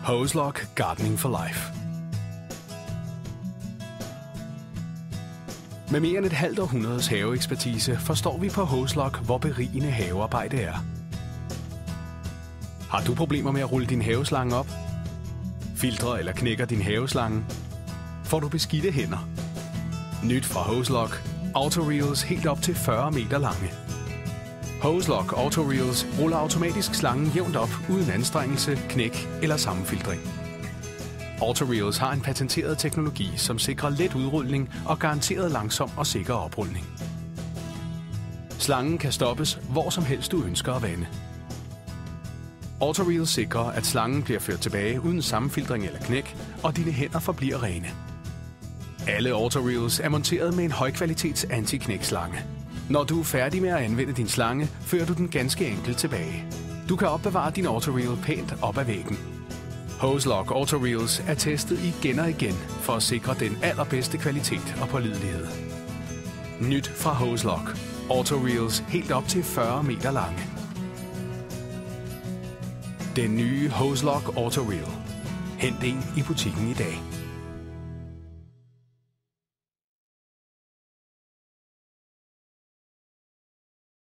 Hose-Lock Gardening for Life. Med mere end et halvt århundredes haveekspertise forstår vi på Hose-Lock, hvor berigende havearbejde er. Har du problemer med at rulle din haveslange op? Filtrer eller knækker din haveslange? Får du beskidte hænder? Nyt fra Hose-Lock: Auto-Reels helt op til 40 meter lange. Hose-Lock Auto-Reels ruller automatisk slangen jævnt op uden anstrengelse, knæk eller sammenfiltring. Auto-Reels har en patenteret teknologi, som sikrer let udrulning og garanteret langsom og sikker oprulning. Slangen kan stoppes hvor som helst du ønsker at vande. Auto-Reels sikrer, at slangen bliver ført tilbage uden sammenfiltring eller knæk, og dine hænder forbliver rene. Alle Auto-Reels er monteret med en højkvalitets anti-knækslange. Når du er færdig med at anvende din slange, fører du den ganske enkelt tilbage. Du kan opbevare din Auto-Reel pænt op ad væggen. Hose-Lock Auto-Reels er testet igen og igen for at sikre den allerbedste kvalitet og pålidelighed. Nyt fra Hose-Lock: Auto-Reels helt op til 40 meter lange. Den nye Hose-Lock Auto-Reel. Hent en i butikken i dag.